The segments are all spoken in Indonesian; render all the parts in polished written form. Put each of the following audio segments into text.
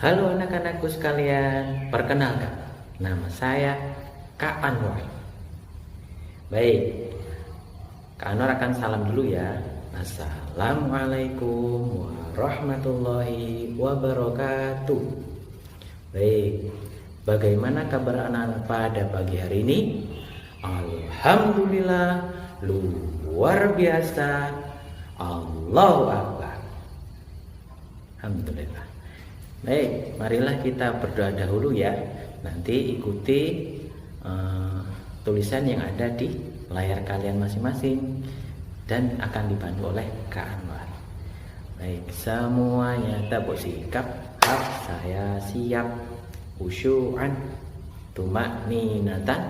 Halo anak-anakku sekalian, perkenalkan, nama saya Kak Anwar. Baik, Kak Anwar akan salam dulu ya. Assalamualaikum warahmatullahi wabarakatuh. Baik, bagaimana kabar anak-anak pada pagi hari ini? Alhamdulillah, luar biasa. Allahu Akbar. Alhamdulillah. Baik, marilah kita berdoa dahulu ya. Nanti ikuti tulisan yang ada di layar kalian masing-masing dan akan dibantu oleh Kak Anwar. Baik, semuanya tabuk sikap. Saya siap. Khusyu'an, tumakninatan,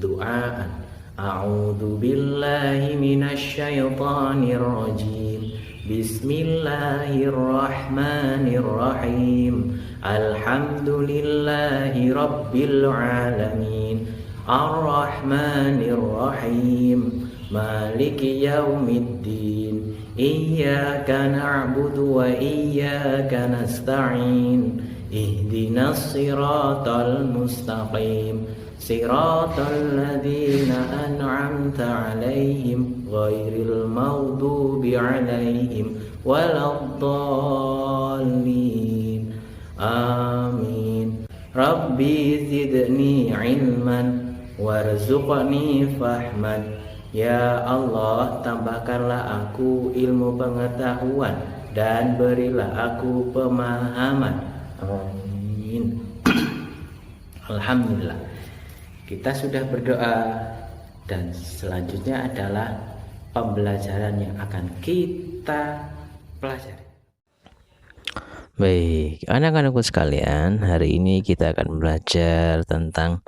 du'aan. A'udzu billahi minasyaitonir rajim. Bismillahirrahmanirrahim. Alhamdulillahi rabbil alamin. Ar-Rahmanir-Rahim. Maliki yaumiddin. Iyyaka na'budu wa iyyaka nasta'in. Ihdinas siratal mustaqim. Siratal ladzina an'amta 'alaihim ghairil maghdubi 'alaihim waladdallin. Amin. Rabbi zidni 'ilman warzuqni fahman. Ya Allah, tambahkanlah aku ilmu pengetahuan dan berilah aku pemahaman. Amin. Alhamdulillah, kita sudah berdoa dan selanjutnya adalah pembelajaran yang akan kita pelajari. Baik, anak-anakku sekalian, hari ini kita akan belajar tentang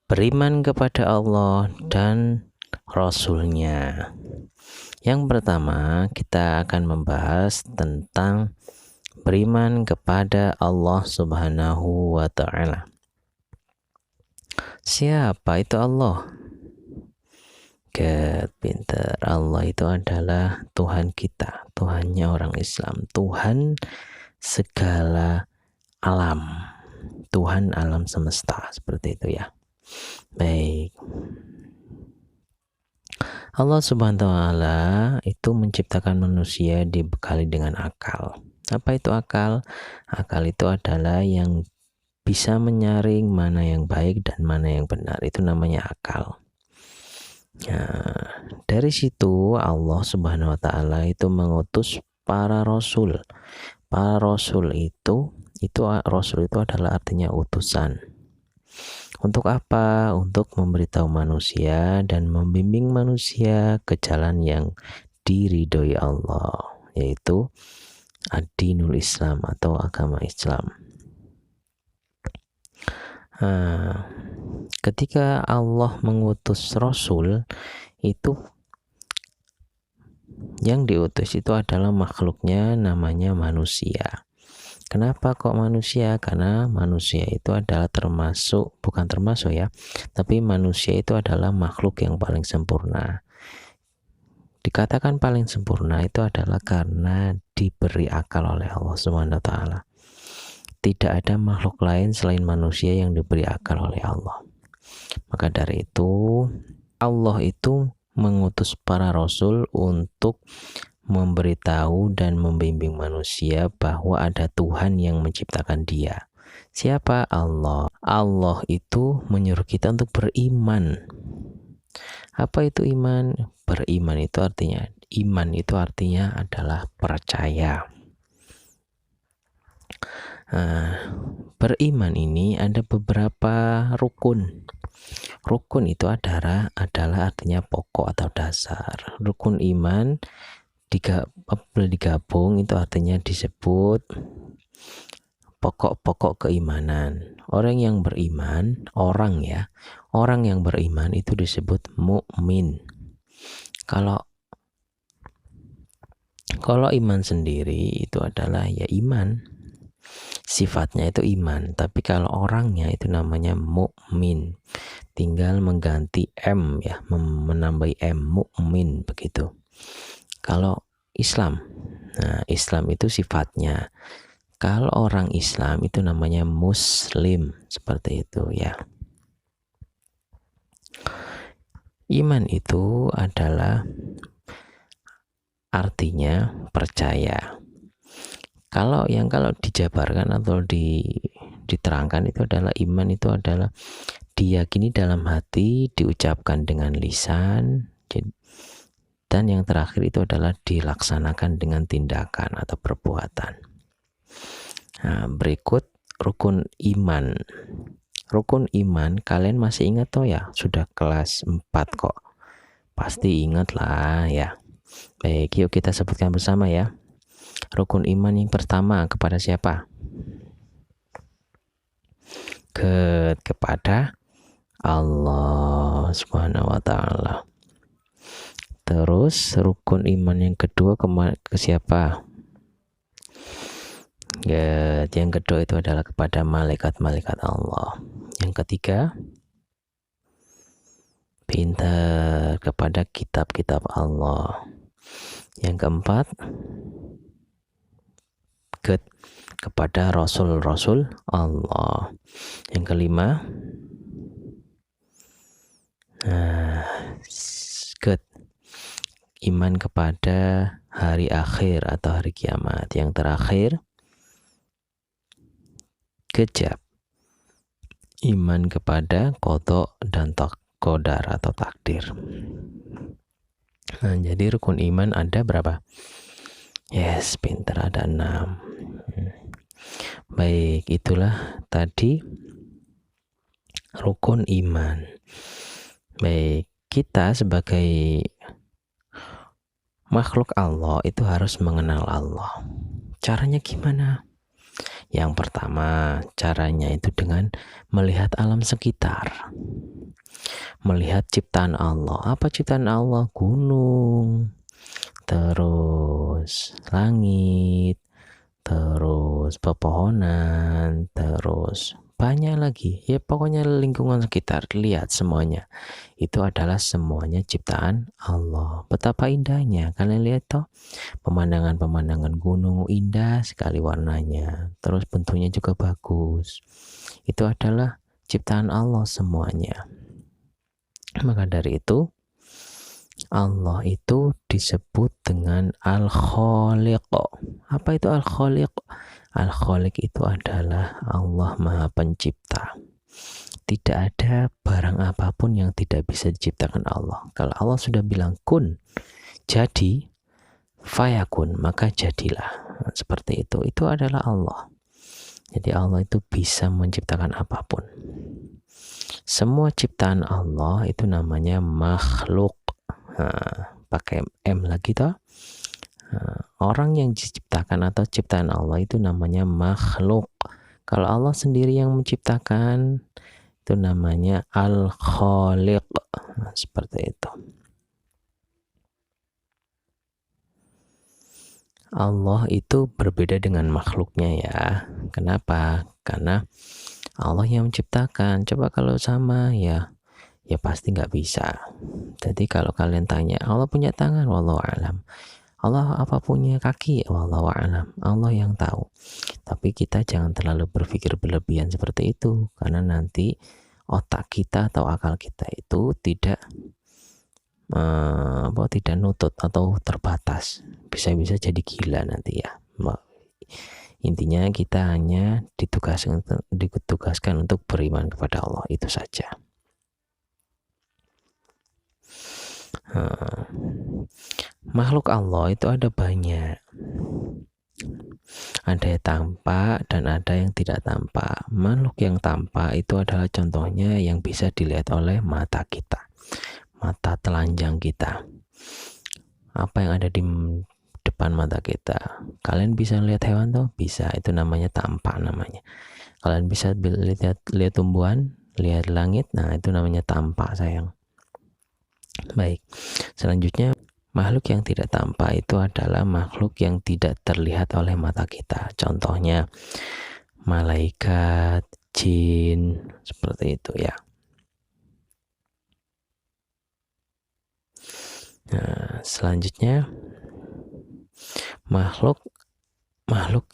beriman kepada Allah dan Rasul-Nya. Yang pertama, kita akan membahas tentang beriman kepada Allah Subhanahu wa Ta'ala. Siapa itu Allah? Pinter. Allah itu adalah Tuhan kita, Tuhannya orang Islam, Tuhan segala alam, Tuhan alam semesta, seperti itu ya. Baik, Allah Subhanahu wa Ta'ala itu menciptakan manusia dibekali dengan akal. Apa itu akal? Akal itu adalah yang bisa menyaring mana yang baik dan mana yang benar, itu namanya akal. Nah, dari situ Allah Subhanahu wa Ta'ala itu mengutus para rasul. Para rasul itu rasul itu adalah artinya utusan. Untuk apa? Untuk memberitahu manusia dan membimbing manusia ke jalan yang diridhoi Allah, yaitu ad-dinul Islam atau agama Islam. Ketika Allah mengutus Rasul, itu yang diutus itu adalah makhluknya namanya manusia. Kenapa kok manusia? Karena manusia itu adalah tapi manusia itu adalah makhluk yang paling sempurna. Dikatakan paling sempurna itu adalah karena diberi akal oleh Allah Subhanahu wa Ta'ala. Tidak ada makhluk lain selain manusia yang diberi akal oleh Allah. Maka dari itu, Allah itu mengutus para rasul untuk memberitahu dan membimbing manusia bahwa ada Tuhan yang menciptakan dia. Siapa? Allah. Allah itu menyuruh kita untuk beriman. Apa itu iman? Beriman itu artinya adalah percaya. Beriman ini ada beberapa rukun. Rukun itu adalah artinya pokok atau dasar. Rukun iman digabung itu artinya disebut pokok-pokok keimanan. Orang yang beriman itu disebut mukmin. Kalau iman sendiri itu adalah ya iman, sifatnya itu iman, tapi kalau orangnya itu namanya mukmin, tinggal mengganti M ya, menambahi M, mukmin begitu. Kalau Islam, nah Islam itu sifatnya, Kalau orang Islam itu namanya muslim, seperti itu ya. Iman itu adalah artinya percaya. Kalau dijabarkan atau diterangkan itu adalah iman itu adalah diyakini dalam hati, diucapkan dengan lisan, dan yang terakhir itu adalah dilaksanakan dengan tindakan atau perbuatan. Nah, berikut rukun iman. Rukun iman kalian masih ingat toh ya? Sudah kelas 4 kok. Pasti ingat lah ya. Baik, yuk kita sebutkan bersama ya. Rukun iman yang pertama kepada siapa? Kepada Allah Subhanahu wa taala. Terus rukun iman yang kedua ke siapa? Ya, yang kedua itu adalah kepada malaikat-malaikat Allah. Yang ketiga, pintar kepada kitab-kitab Allah. Yang keempat, kepada rasul-rasul Allah. Yang kelima, iman kepada hari akhir atau hari kiamat. Yang terakhir, iman kepada qada dan qadar atau takdir. Nah, jadi rukun iman ada berapa? Yes, pintar, ada 6. Baik, itulah tadi rukun iman. Baik, kita sebagai makhluk Allah itu harus mengenal Allah. Caranya gimana? Yang pertama, caranya itu dengan melihat alam sekitar. Melihat ciptaan Allah. Apa ciptaan Allah? Gunung, terus langit, terus pepohonan, terus banyak lagi. Ya pokoknya lingkungan sekitar, lihat semuanya. Itu adalah semuanya ciptaan Allah. Betapa indahnya. Kalian lihat toh, pemandangan-pemandangan gunung indah sekali warnanya. Terus bentuknya juga bagus. Itu adalah ciptaan Allah semuanya. Maka dari itu Allah itu disebut dengan Al-Khaliq. Apa itu Al-Khaliq? Al-Khaliq itu adalah Allah Maha Pencipta. Tidak ada barang apapun yang tidak bisa diciptakan Allah. Kalau Allah sudah bilang kun, jadi, fayakun, maka jadilah. Seperti itu. Itu adalah Allah. Jadi Allah itu bisa menciptakan apapun. Semua ciptaan Allah itu namanya makhluk. Pakai M lagi toh. Orang yang diciptakan atau ciptaan Allah itu namanya makhluk. Kalau Allah sendiri yang menciptakan itu namanya Al-Khaliq. Seperti itu. Allah itu berbeda dengan makhluknya ya. Kenapa? Karena Allah yang menciptakan. Coba kalau sama ya pasti nggak bisa. Jadi kalau kalian tanya, Allah punya tangan, wallahu alam. Allah apa punya kaki? Wallahu a'lam. Allah yang tahu. Tapi kita jangan terlalu berpikir berlebihan seperti itu, karena nanti otak kita atau akal kita itu tidak nutut atau terbatas. Bisa-bisa jadi gila nanti ya. Intinya kita hanya ditugaskan untuk beriman kepada Allah, itu saja. Makhluk Allah itu ada banyak. Ada yang tampak dan ada yang tidak tampak. Makhluk yang tampak itu adalah contohnya yang bisa dilihat oleh mata kita, mata telanjang kita. Apa yang ada di depan mata kita? Kalian bisa lihat hewan tuh? Bisa, itu namanya tampak namanya. Kalian bisa lihat tumbuhan, lihat langit, nah itu namanya tampak sayang. Baik, selanjutnya makhluk yang tidak tampak itu adalah makhluk yang tidak terlihat oleh mata kita. Contohnya malaikat, jin, seperti itu ya. Nah, selanjutnya makhluk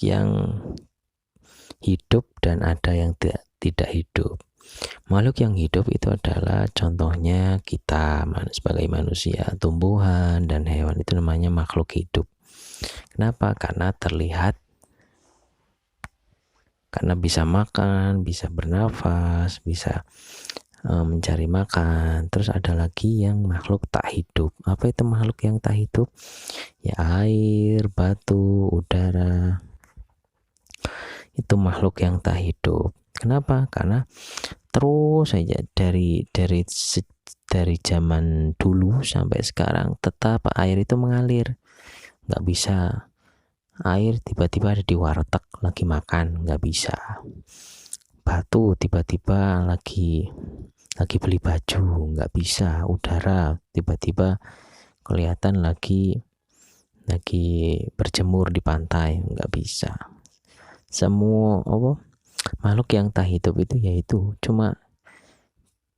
yang hidup dan ada yang tidak hidup. Makhluk yang hidup itu adalah contohnya kita sebagai manusia, tumbuhan dan hewan itu namanya makhluk hidup. Kenapa? Karena terlihat, karena bisa makan, bisa bernafas, bisa mencari makan. Terus ada lagi yang makhluk tak hidup. Apa itu makhluk yang tak hidup? Ya air, batu, udara. Itu makhluk yang tak hidup. Kenapa? Karena terus saja dari zaman dulu sampai sekarang tetap air itu mengalir. Nggak bisa air tiba-tiba ada di warteg lagi makan, nggak bisa. Batu tiba-tiba lagi beli baju, nggak bisa. Udara tiba-tiba kelihatan lagi berjemur di pantai, nggak bisa. Semua makhluk yang tak hidup itu yaitu cuma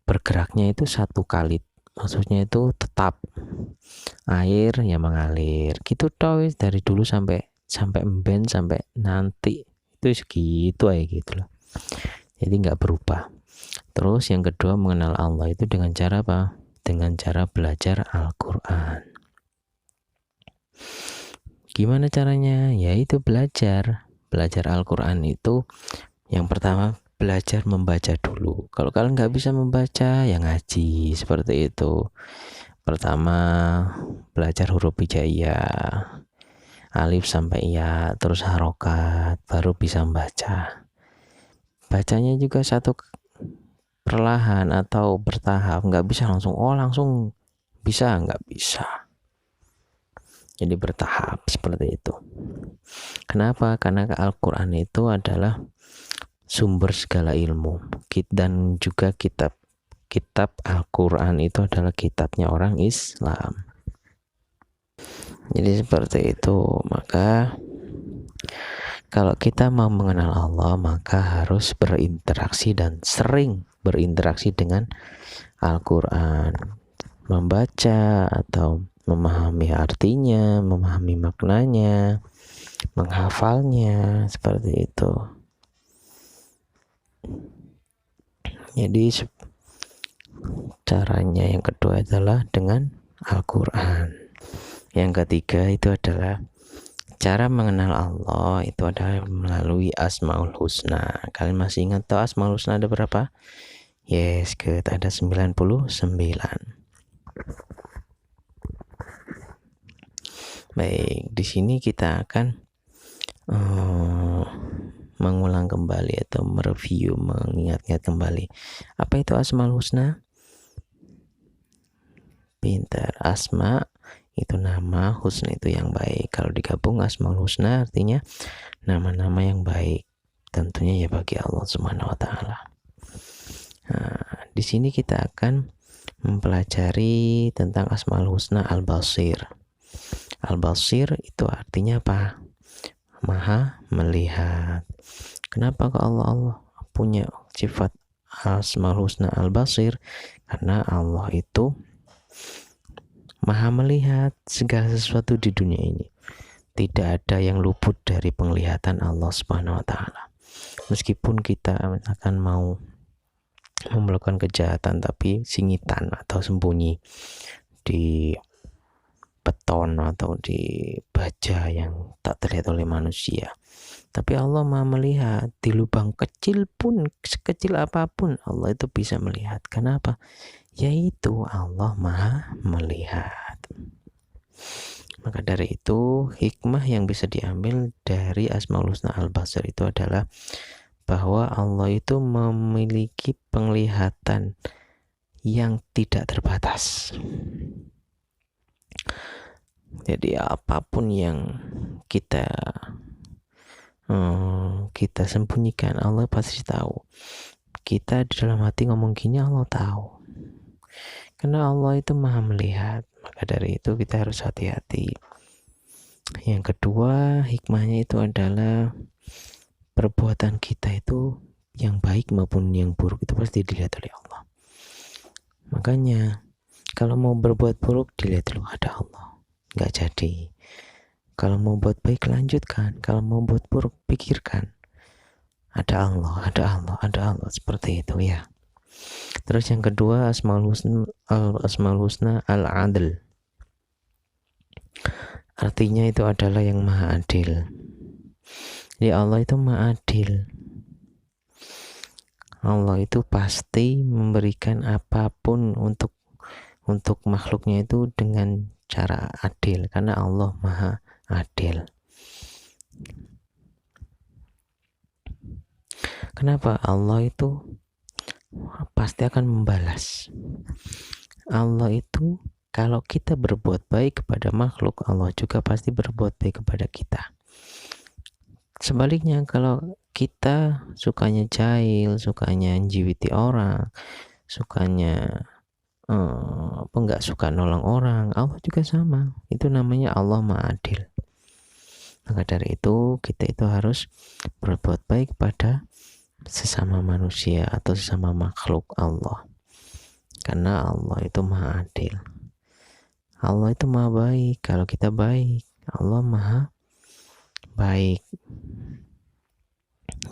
bergeraknya itu satu kali, maksudnya itu tetap air yang mengalir gitu toh, dari dulu sampai emben sampai nanti itu segitu aja gitu loh, jadi nggak berubah. Terus yang kedua, mengenal Allah itu dengan cara apa? Dengan cara belajar Al-Quran. Gimana caranya? Yaitu belajar Al-Quran itu yang pertama belajar membaca dulu. Kalau kalian nggak bisa membaca, ya ngaji, seperti itu. Pertama belajar huruf hijaiyah, alif sampai ya, terus harokat, baru bisa membaca. Bacanya juga satu perlahan atau bertahap, nggak bisa langsung bisa, nggak bisa. Jadi bertahap seperti itu. Kenapa? Karena Al-Quran itu adalah sumber segala ilmu, dan juga kitab Al-Quran itu adalah kitabnya orang Islam. Jadi seperti itu. Maka kalau kita mau mengenal Allah, maka harus berinteraksi dan sering berinteraksi dengan Al-Quran, membaca atau memahami artinya, memahami maknanya, menghafalnya, seperti itu. Jadi caranya yang kedua adalah dengan Al-Quran. Yang ketiga itu adalah cara mengenal Allah itu adalah melalui Asmaul Husna. Kalian masih ingat tahu Asmaul Husna ada berapa? Yes, good. Ada 99. Baik, di sini kita akan mengulang kembali atau mereview, mengingat-ingat kembali. Apa itu Asmaul Husna? Pintar. Asma itu nama, husna itu yang baik. Kalau digabung Asmaul Husna artinya nama-nama yang baik. Tentunya ya bagi Allah Subhanahu wa taala. Nah, di sini kita akan mempelajari tentang Asmaul Husna Al-Basir. Al-Basir itu artinya apa? Maha melihat. Kenapa kok Allah punya sifat Asmaul Husna Al-Basir? Karena Allah itu maha melihat segala sesuatu di dunia ini. Tidak ada yang luput dari penglihatan Allah Subhanahu wa taala. Meskipun kita akan mau melakukan kejahatan tapi singitan atau sembunyi di beton atau di baja yang tak terlihat oleh manusia, tapi Allah maha melihat. Di lubang kecil pun, sekecil apapun, Allah itu bisa melihat. Kenapa? Yaitu Allah maha melihat. Maka dari itu hikmah yang bisa diambil dari Asmaul Husna Al-Basir itu adalah bahwa Allah itu memiliki penglihatan yang tidak terbatas. Jadi apapun yang kita sembunyikan, Allah pasti tahu. Kita di dalam hati ngomong gini, Allah tahu. Karena Allah itu maha melihat. Maka dari itu kita harus hati-hati. Yang kedua, hikmahnya itu adalah perbuatan kita itu yang baik maupun yang buruk itu pasti dilihat oleh Allah. Makanya kalau mau berbuat buruk, dilihat dulu ada Allah, nggak jadi. Kalau mau buat baik, lanjutkan. Kalau mau buat buruk, pikirkan ada Allah, ada Allah, ada Allah, seperti itu ya. Terus yang kedua, Asmaul Husna Al-Adl. Artinya itu adalah yang maha adil. Jadi Allah itu maha adil. Allah itu pasti memberikan apapun untuk makhluknya itu dengan cara adil, karena Allah maha adil. Kenapa? Allah itu pasti akan membalas. Allah itu kalau kita berbuat baik kepada makhluk, Allah juga pasti berbuat baik kepada kita. Sebaliknya, kalau kita sukanya jahil, sukanya menjiwiti orang, sukanya nggak suka nolong orang, Allah juga sama. Itu namanya Allah maha adil. Maka dari itu kita itu harus berbuat baik pada sesama manusia atau sesama makhluk Allah, karena Allah itu maha adil. Allah itu maha baik. Kalau kita baik, Allah maha baik.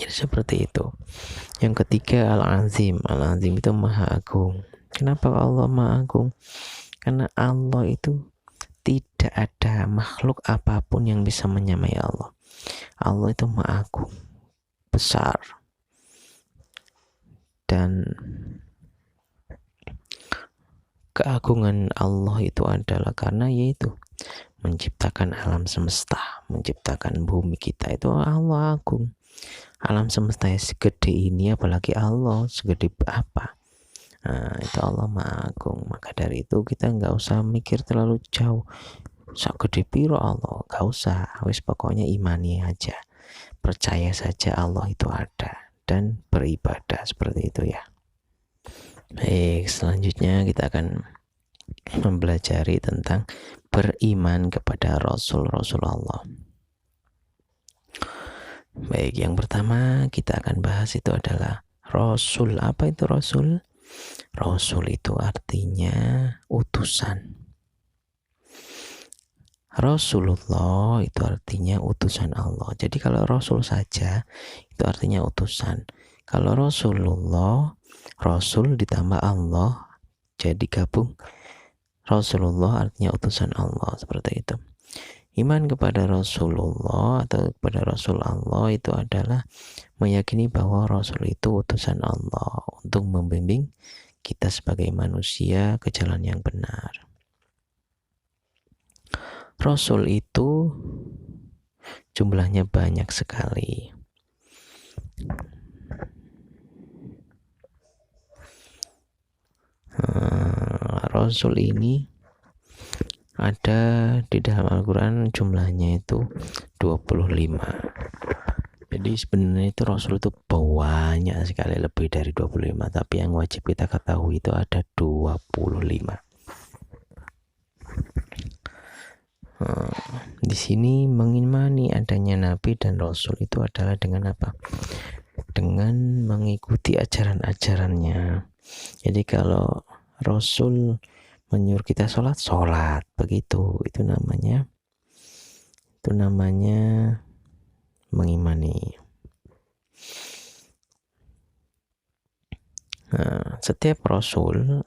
Jadi seperti itu. Yang ketiga, Al-Azim. Al-Azim itu maha agung. Kenapa Allah maha agung? Karena Allah itu tidak ada makhluk apapun yang bisa menyamai Allah. Allah itu maha agung, besar, dan keagungan Allah itu adalah karena yaitu menciptakan alam semesta, menciptakan bumi kita, itu Allah agung. Alam semesta yang segede ini, apalagi Allah segede apa, nah, itu Allah maha agung. Maka dari itu kita nggak usah mikir terlalu jauh, segede piro Allah, nggak usah. Wis pokoknya imani aja, percaya saja Allah itu ada, dan beribadah seperti itu ya. Baik, selanjutnya kita akan mempelajari tentang beriman kepada Rasul-Rasul Allah. Baik, yang pertama kita akan bahas itu adalah Rasul. Apa itu Rasul? Rasul itu artinya utusan. Rasulullah itu artinya utusan Allah. Jadi kalau Rasul saja itu artinya utusan. Kalau Rasulullah, Rasul ditambah Allah, jadi gabung Rasulullah artinya utusan Allah, seperti itu. Iman kepada Rasulullah atau kepada Rasul Allah itu adalah meyakini bahwa Rasul itu utusan Allah untuk membimbing kita sebagai manusia ke jalan yang benar. Rasul itu jumlahnya banyak sekali. Rasul ini ada di dalam Al-Quran jumlahnya itu 25. Jadi sebenarnya itu Rasul itu banyak sekali, lebih dari 25, tapi yang wajib kita ketahui itu ada 25. Di sini mengimani adanya Nabi dan Rasul itu adalah dengan apa? Dengan mengikuti ajaran-ajarannya. Jadi kalau Rasul menyuruh kita sholat, begitu. Itu namanya mengimani. Nah, setiap Rasul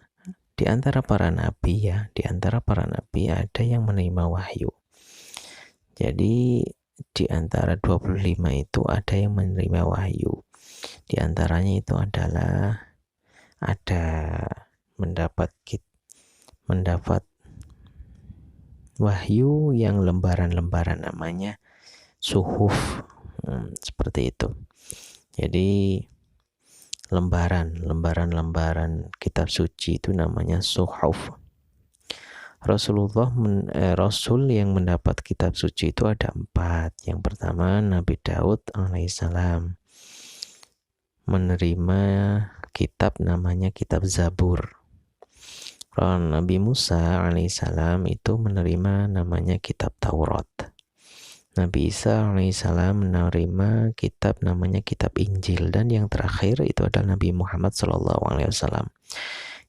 di antara para nabi ada yang menerima wahyu. Jadi di antara 25 itu ada yang menerima wahyu. Di antaranya itu adalah ada mendapat wahyu yang lembaran-lembaran, namanya suhuf, seperti itu. Jadi lembaran kitab suci itu namanya suhuf. Rasul yang mendapat kitab suci itu ada 4. Yang pertama, Nabi Daud alaihissalam menerima kitab namanya kitab Zabur. Nabi Musa alaihissalam itu menerima namanya kitab Taurat. Nabi Isa alaihissalam menerima kitab namanya kitab Injil. Dan yang terakhir itu adalah Nabi Muhammad SAW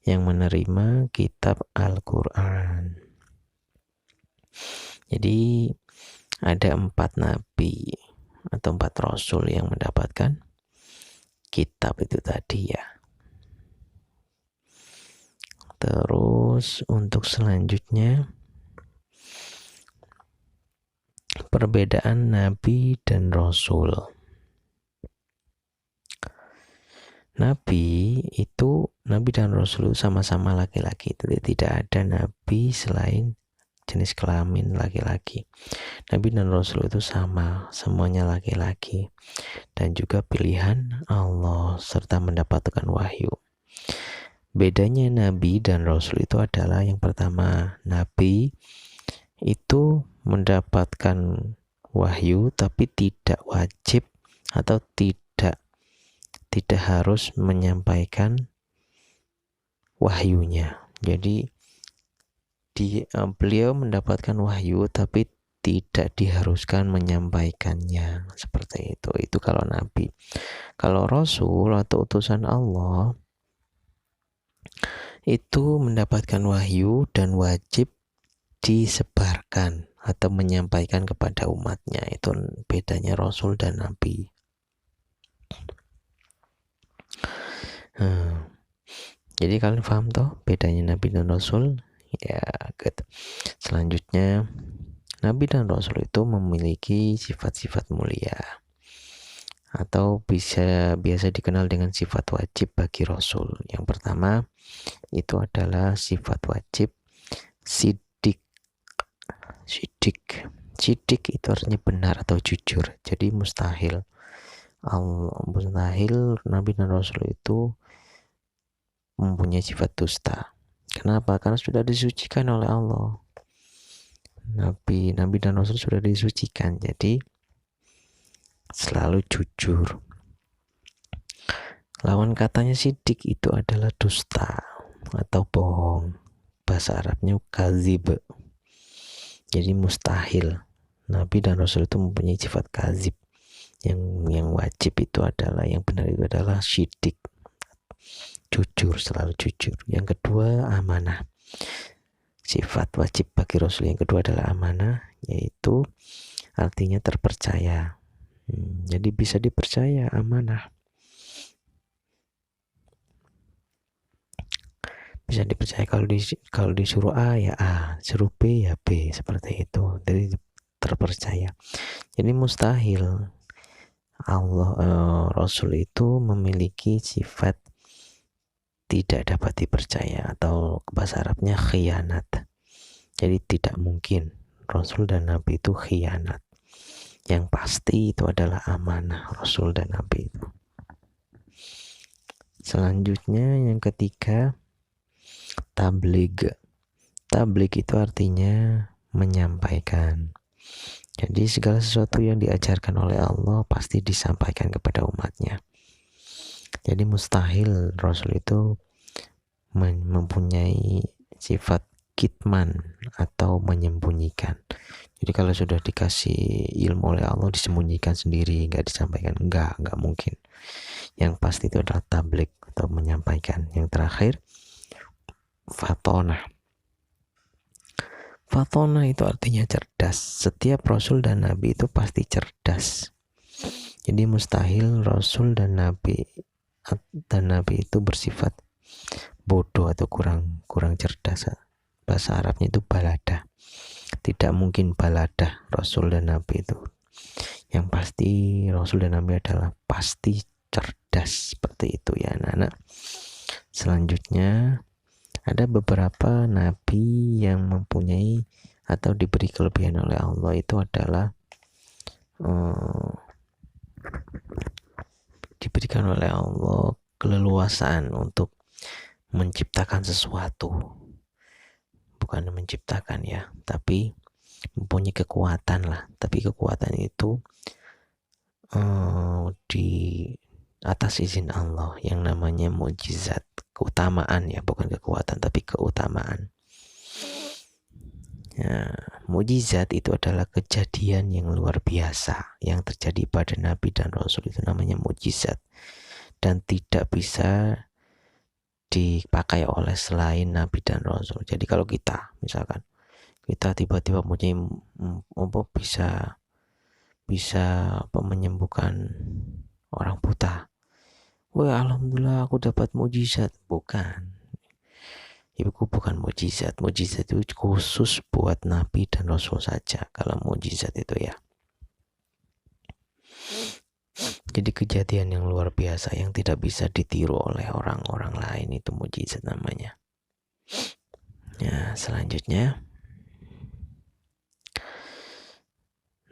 yang menerima kitab Al-Quran. Jadi ada 4 nabi atau 4 rasul yang mendapatkan kitab itu tadi ya. Terus untuk selanjutnya, perbedaan Nabi dan Rasul. Nabi dan Rasul sama-sama laki-laki. Tidak ada Nabi selain jenis kelamin laki-laki. Nabi dan Rasul itu sama, semuanya laki-laki. Dan juga pilihan Allah serta mendapatkan wahyu. Bedanya Nabi dan Rasul itu adalah yang pertama, Nabi itu mendapatkan wahyu tapi tidak wajib atau tidak harus menyampaikan wahyunya. Jadi beliau mendapatkan wahyu tapi tidak diharuskan menyampaikannya, seperti itu. Itu kalau Nabi. Kalau Rasul atau utusan Allah itu mendapatkan wahyu dan wajib disebarkan atau menyampaikan kepada umatnya. Itu bedanya Rasul dan Nabi. Jadi kalian paham toh bedanya Nabi dan Rasul? Ya, good. Selanjutnya, Nabi dan Rasul itu memiliki sifat-sifat mulia atau biasa dikenal dengan sifat wajib bagi Rasul. Yang pertama itu adalah sifat wajib sidik. Sidik itu artinya benar atau jujur. Jadi mustahil Nabi dan Rasul itu mempunyai sifat dusta. Kenapa? Karena sudah disucikan oleh Allah. Nabi dan Rasul sudah disucikan, jadi selalu jujur. Lawan katanya sidik itu adalah dusta atau bohong. Bahasa Arabnya kazib. Jadi mustahil Nabi dan Rasul itu mempunyai sifat kazib. Yang wajib itu adalah, yang benar itu adalah sidik, jujur, selalu jujur. Yang kedua, amanah. Sifat wajib bagi Rasul yang kedua adalah amanah, yaitu artinya terpercaya. Jadi bisa dipercaya, amanah. Bisa dipercaya, kalau disuruh A ya A, suruh B ya B, seperti itu. Jadi terpercaya. Jadi mustahil Rasul itu memiliki sifat tidak dapat dipercaya, atau bahasa Arabnya khianat. Jadi tidak mungkin Rasul dan Nabi itu khianat. Yang pasti itu adalah amanah Rasul dan Nabi itu. Selanjutnya yang ketiga, tabligh. Tabligh itu artinya menyampaikan. Jadi segala sesuatu yang diajarkan oleh Allah pasti disampaikan kepada umatnya. Jadi mustahil Rasul itu mempunyai sifat kitman atau menyembunyikan. Jadi kalau sudah dikasih ilmu oleh Allah disembunyikan sendiri, nggak disampaikan, nggak mungkin. Yang pasti itu adalah tabligh atau menyampaikan. Yang terakhir, fatonah. Fatonah itu artinya cerdas. Setiap Rasul dan Nabi itu pasti cerdas. Jadi mustahil Rasul dan Nabi itu bersifat bodoh atau kurang cerdas. Bahasa Arabnya itu balada. Tidak mungkin balada Rasul dan Nabi itu. Yang pasti Rasul dan Nabi adalah pasti cerdas, seperti itu ya anak-anak. Selanjutnya ada beberapa nabi yang mempunyai atau diberi kelebihan oleh Allah, itu adalah diberikan oleh Allah keleluasaan untuk menciptakan sesuatu. Bukan menciptakan ya, tapi mempunyai kekuatan lah. Tapi kekuatan itu di atas izin Allah, yang namanya mukjizat, keutamaan ya, bukan kekuatan tapi keutamaan. Ya, mukjizat itu adalah kejadian yang luar biasa yang terjadi pada Nabi dan Rasul, itu namanya mukjizat, dan tidak bisa dipakai oleh selain Nabi dan Rasul. Jadi kalau kita misalkan kita tiba-tiba mempunyai bisa menyembuhkan orang buta, Wah, alhamdulillah aku dapat mujizat. Bukan. Itu bukan mujizat. Mujizat itu khusus buat nabi dan rasul saja. Kalau mujizat itu ya. Jadi kejadian yang luar biasa yang tidak bisa ditiru oleh orang-orang lain, itu mujizat namanya. Ya, selanjutnya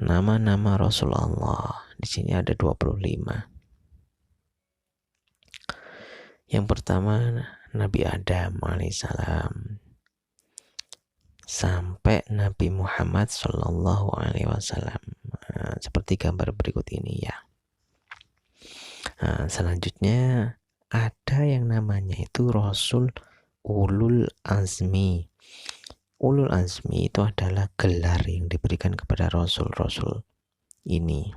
nama-nama Rasulullah. Di sini ada 25. Yang pertama Nabi Adam alaihissalam sampai Nabi Muhammad Shallallahu Alaihi Wasallam, seperti gambar berikut ini ya. Selanjutnya ada yang namanya itu Rasul Ulul Azmi. Ulul Azmi itu adalah gelar yang diberikan kepada Rasul-Rasul ini.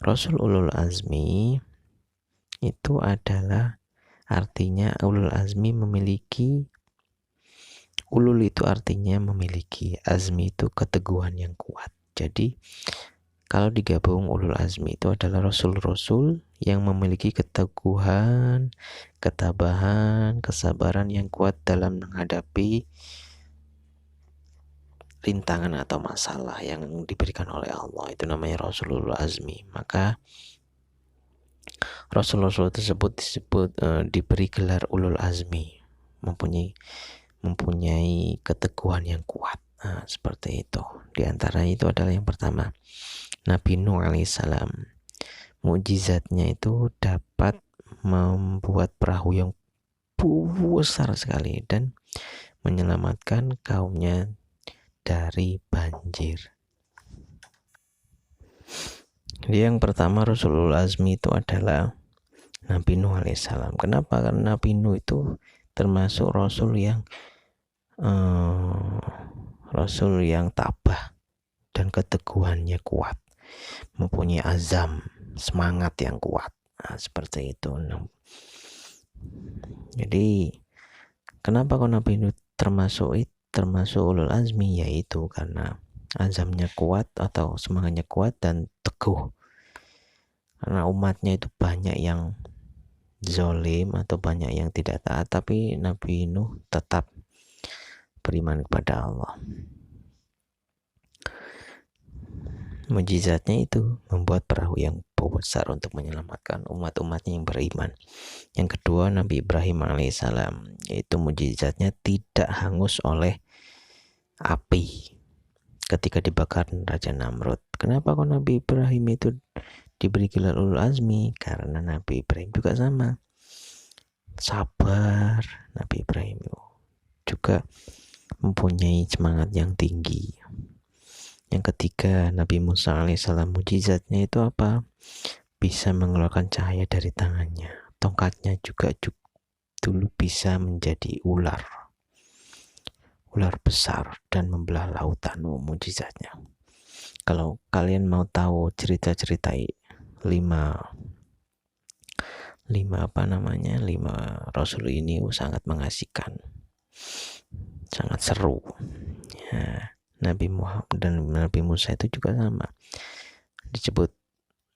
Rasul Ulul Azmi itu adalah artinya Ulul Azmi memiliki, ulul itu artinya memiliki, azmi itu keteguhan yang kuat. Jadi kalau digabung Ulul Azmi itu adalah Rasul-Rasul yang memiliki keteguhan, ketabahan, kesabaran yang kuat dalam menghadapi rintangan atau masalah yang diberikan oleh Allah. Itu namanya Rasulul Azmi. Maka Rasul-Rasul tersebut diberi gelar Ulul Azmi, mempunyai keteguhan yang kuat. Seperti itu. Di antara itu adalah yang pertama Nabi Nuh alaihissalam. Mukjizatnya itu dapat membuat perahu yang besar sekali dan menyelamatkan kaumnya dari banjir. Yang pertama Rasulullah Azmi itu adalah Nabi Nuh alaihissalam. Kenapa? Karena Nabi Nuh itu termasuk Rasul yang tabah dan keteguhannya kuat, mempunyai azam, semangat yang kuat. Seperti itu. Jadi kenapa kok Nabi Nuh termasuk Ulul Azmi? Yaitu karena azamnya kuat atau semangatnya kuat dan teguh. Karena umatnya itu banyak yang zolim atau banyak yang tidak taat, tapi Nabi Nuh tetap beriman kepada Allah. Mujizatnya itu membuat perahu yang besar untuk menyelamatkan umat-umatnya yang beriman. Yang kedua Nabi Ibrahim alaihissalam, yaitu mujizatnya tidak hangus oleh api ketika dibakar Raja Namrud. Kenapa kok Nabi Ibrahim itu diberi gelar Ulul Azmi? Karena Nabi Ibrahim juga sama, sabar. Nabi Ibrahim juga mempunyai semangat yang tinggi. Yang ketiga Nabi Musa alaihissalam, mujizatnya itu apa? Bisa mengeluarkan cahaya dari tangannya. Tongkatnya juga dulu bisa menjadi ular besar dan membelah lautan. Mujizatnya. Kalau kalian mau tahu cerita-cerita 5 Rasul ini sangat mengasihkan, sangat seru ya. Nabi Muhammad dan Nabi Musa itu juga sama,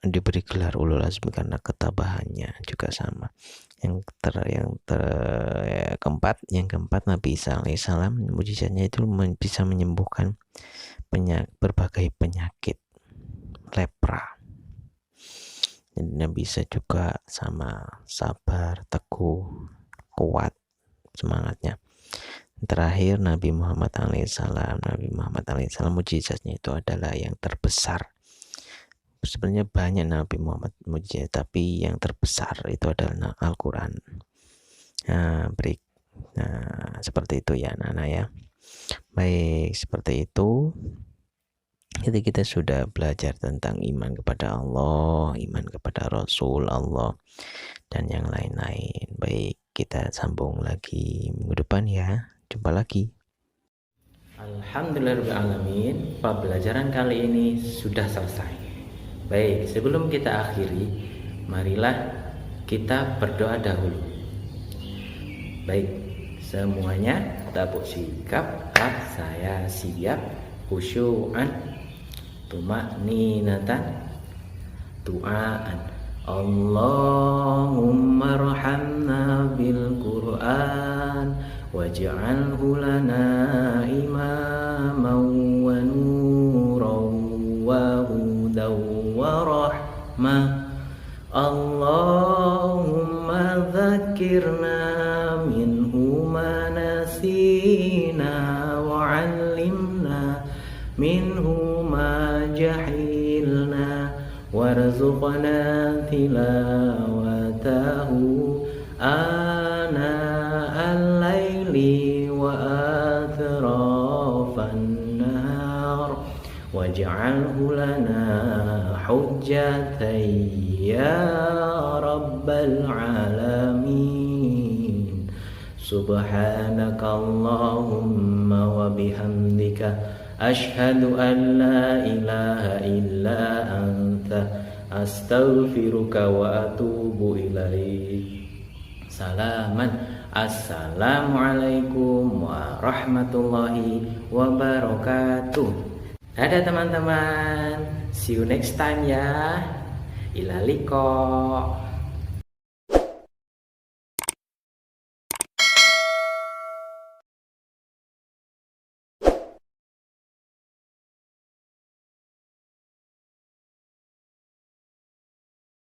diberi gelar Ulul Azmi karena ketabahannya juga sama. Yang keempat Nabi Isa alaihissalam, mujizatnya itu bisa menyembuhkan berbagai penyakit, lepra. Jadi Nabi Isa juga sama, sabar, teguh, kuat semangatnya. Terakhir Nabi Muhammad alaihissalam, mujizatnya itu adalah yang terbesar. Sebenarnya banyak Nabi Muhammad mujizat, tapi yang terbesar itu adalah Al-Quran. Seperti itu ya Nana ya. Baik, seperti itu. Jadi kita sudah belajar tentang iman kepada Allah, iman kepada Rasul Allah, dan yang lain-lain. Baik, kita sambung lagi minggu depan ya. Jumpa lagi. Alhamdulillahirrahmanirrahim. Pembelajaran kali ini sudah selesai. Baik, sebelum kita akhiri, marilah kita berdoa dahulu. Baik, semuanya tabuk sikap. Saya siap, khusyu'an, tumakninatan, tu'aan. Allahumma arhamna bil Qur'an waj'alhu lana imaman wa nuran wa hudan wa rahmah. Allahumma dzakkirna minhu ma nasina wa 'allimna minhu ma jahilna warzuqna tilawatahu ana al-laili wa atrafan nahar waj'alhu lana hujjatan ya rabbal alamin. Subhanakallahumma wa bihamdika asyhadu an la ilaha illa anta astaghfiruka wa atubu ilaik. Assalamualaikum warahmatullahi wabarakatuh. Dadah teman-teman, see you next time ya. Ila liqa.